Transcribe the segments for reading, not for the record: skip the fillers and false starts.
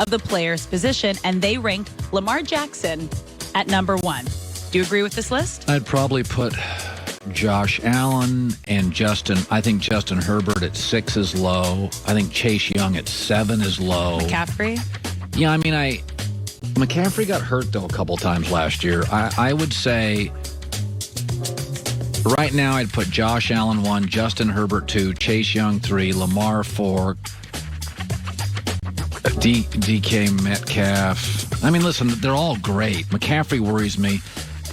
of the player's position, and they ranked Lamar Jackson at number 1. Do you agree with this list? I'd probably put Josh Allen and Justin. I think Justin Herbert at 6 is low. I think Chase Young at 7 is low. McCaffrey? Yeah, I mean, McCaffrey got hurt, though, a couple times last year. I would say right now I'd put Josh Allen 1, Justin Herbert 2, Chase Young 3, Lamar 4, DK Metcalf. I mean, listen, they're all great. McCaffrey worries me.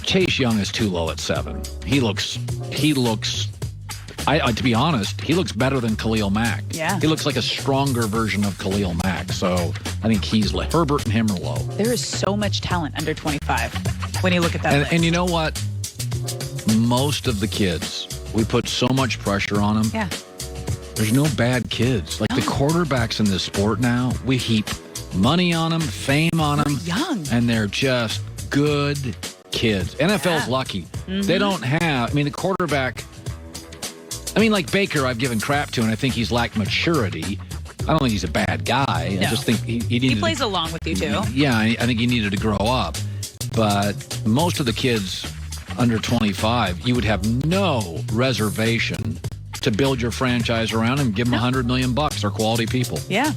Chase Young is too low at 7. He looks, to be honest, he looks better than Khalil Mack. Yeah. He looks like a stronger version of Khalil Mack. So I think he's low. Herbert and him are low. There is so much talent under 25 when you look at that list. And you know what? Most of the kids, we put so much pressure on them. Yeah. There's no bad kids. Like the quarterbacks in this sport now, we heap money on them, fame on them. Young. And they're just good kids. NFL's lucky. They don't have, the quarterback, like Baker, I've given crap to, and I think he's lacked maturity. I don't think he's a bad guy. No. I just think he plays along with you, too. Yeah, I think he needed to grow up. But most of the kids under 25, you would have no reservation to build your franchise around and give them $100 million. They're quality people. Yeah.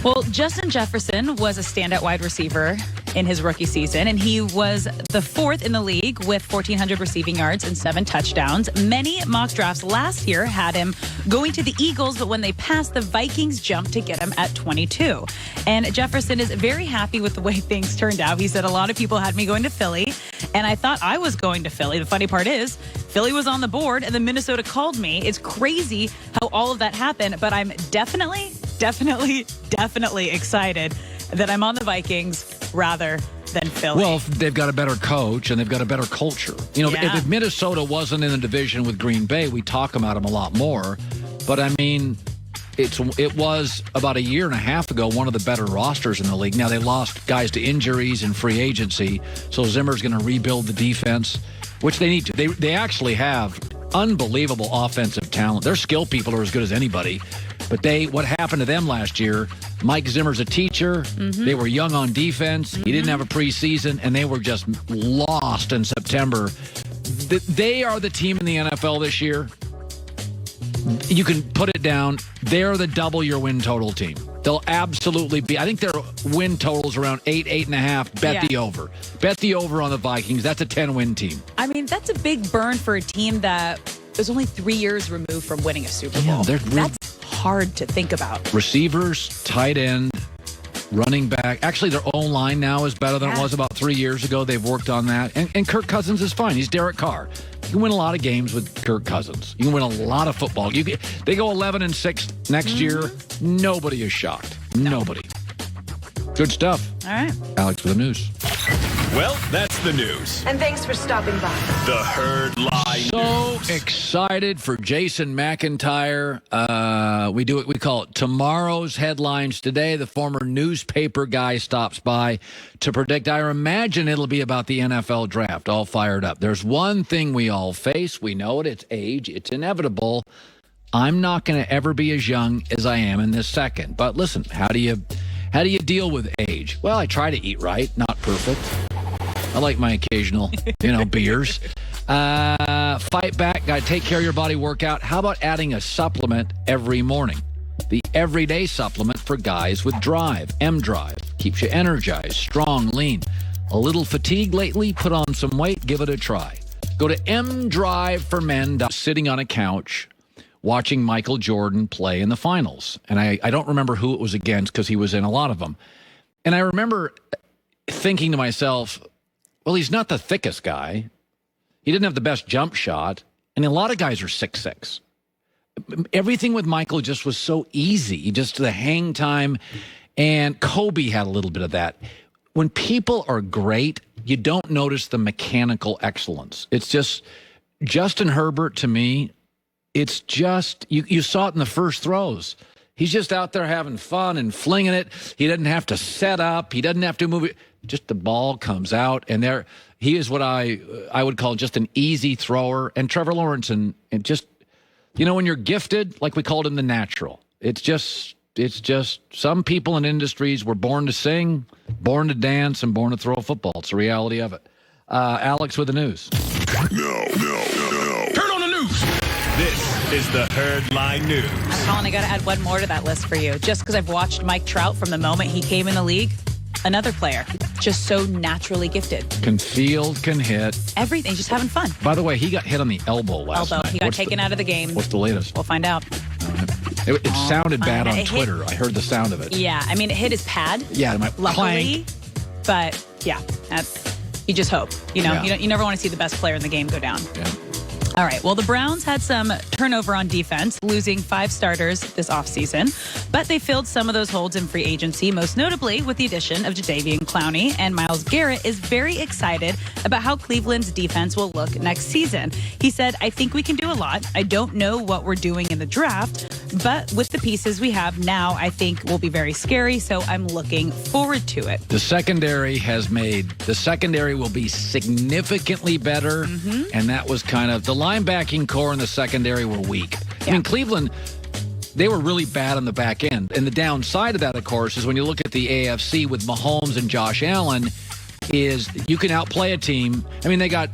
Well, Justin Jefferson was a standout wide receiver in his rookie season, and he was the 4th in the league with 1,400 receiving yards and 7 touchdowns. Many mock drafts last year had him going to the Eagles, but when they passed, the Vikings jumped to get him at 22. And Jefferson is very happy with the way things turned out. He said, a lot of people had me going to Philly, and I thought I was going to Philly. The funny part is, Philly was on the board, and then Minnesota called me. It's crazy how all of that happened, but I'm definitely excited that I'm on the Vikings rather than Philly. Well, they've got a better coach and they've got a better culture. If Minnesota wasn't in the division with Green Bay, we'd talk about them a lot more. But it was about a year and a half ago one of the better rosters in the league. Now they lost guys to injuries and free agency, so Zimmer's going to rebuild the defense, which they need to. They actually have unbelievable offensive talent. Their skill people are as good as anybody. But what happened to them last year, Mike Zimmer's a teacher. They were young on defense. He didn't have a preseason, and they were just lost in September. They are the team in the NFL this year. You can put it down. They're the double your win total team. They'll absolutely be. I think their win total is around 8.5. Bet the over. Bet the over on the Vikings. That's a 10-win team. That's a big burn for a team that is only 3 years removed from winning a Super Bowl. Yeah, that's hard to think about. Receivers, tight end, running back. Actually, their own line now is better than it was about 3 years ago. They've worked on that. And Kirk Cousins is fine. He's Derek Carr. You can win a lot of games with Kirk Cousins. You can win a lot of football. They go 11-6 next year. Nobody is shocked. No. Nobody. Good stuff. All right. Alex for the news. Well, that's the news. And thanks for stopping by. The Herd Lie News. Excited for Jason McIntyre. We do what we call it tomorrow's headlines today. The former newspaper guy stops by to predict. I imagine it'll be about the NFL draft. All fired up. There's one thing we all face. We know it. It's age. It's inevitable. I'm not going to ever be as young as I am in this second. But listen, how do you deal with age? Well, I try to eat right. Not perfect. I like my occasional, beers. Fight back. Got to take care of your body workout. How about adding a supplement every morning? The everyday supplement for guys with drive. M-Drive. Keeps you energized, strong, lean. A little fatigue lately? Put on some weight. Give it a try. Go to mdriveformen. Sitting on a couch watching Michael Jordan play in the finals. And I don't remember who it was against because he was in a lot of them. And I remember thinking to myself, well, he's not the thickest guy. He didn't have the best jump shot. And a lot of guys are 6'6". Everything with Michael just was so easy, just the hang time. And Kobe had a little bit of that. When people are great, you don't notice the mechanical excellence. It's just Justin Herbert, to me, it's just, you saw it in the first throws. He's just out there having fun and flinging it. He doesn't have to set up. He doesn't have to move it. Just the ball comes out, and he is what I would call just an easy thrower. And Trevor Lawrence, and just, when you're gifted, like we called him the natural, it's just it's just some people in industries were born to sing, born to dance, and born to throw a football. It's the reality of it. Alex with the news. No. Turn on the news. This is the Herdline News. Colin, I got to add one more to that list for you. Just because I've watched Mike Trout from the moment he came in the league, another player, just so naturally gifted. Can field, can hit. Everything, just having fun. By the way, he got hit on the elbow last night. He got taken out of the game. What's the latest? We'll find out. It sounded bad on Twitter. I heard the sound of it. Yeah, I mean, it hit his pad. Yeah, luckily. But yeah, you just hope. You never want to see the best player in the game go down. Yeah. All right. Well, the Browns had some turnover on defense, losing 5 starters this offseason, but they filled some of those holes in free agency, most notably with the addition of Jadeveon Clowney. And Myles Garrett is very excited about how Cleveland's defense will look next season. He said, "I think we can do a lot. I don't know what we're doing in the draft, but with the pieces we have now, I think will be very scary. So I'm looking forward to it." The secondary will be significantly better, and that was kind of the linebacking core and the secondary were weak. Yeah. I mean, Cleveland, they were really bad on the back end. And the downside of that, of course, is when you look at the AFC with Mahomes and Josh Allen, is you can outplay a team. I mean, they got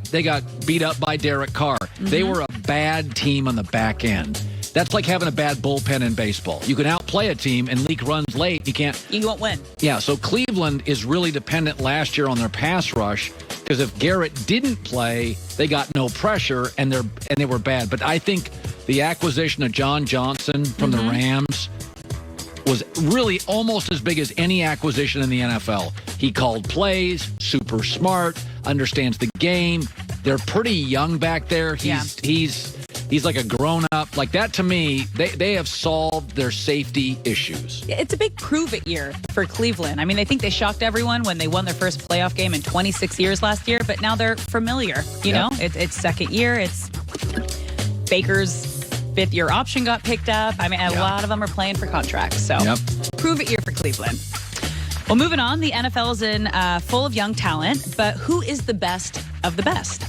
beat up by Derek Carr. They were a bad team on the back end. That's like having a bad bullpen in baseball. You can outplay a team and leak runs late. You won't win. Yeah, so Cleveland is really dependent last year on their pass rush because if Garrett didn't play, they got no pressure and they were bad. But I think the acquisition of John Johnson from the Rams was really almost as big as any acquisition in the NFL. He called plays, super smart, understands the game. They're pretty young back there. He's like a grown-up. Like that, to me, they have solved their safety issues. It's a big prove-it year for Cleveland. I mean, I think they shocked everyone when they won their first playoff game in 26 years last year, but now they're familiar. You know, it's second year. It's Baker's 5th-year option got picked up. I mean, a lot of them are playing for contracts. So prove-it year for Cleveland. Well, moving on, the NFL is full of young talent, but who is the best of the best?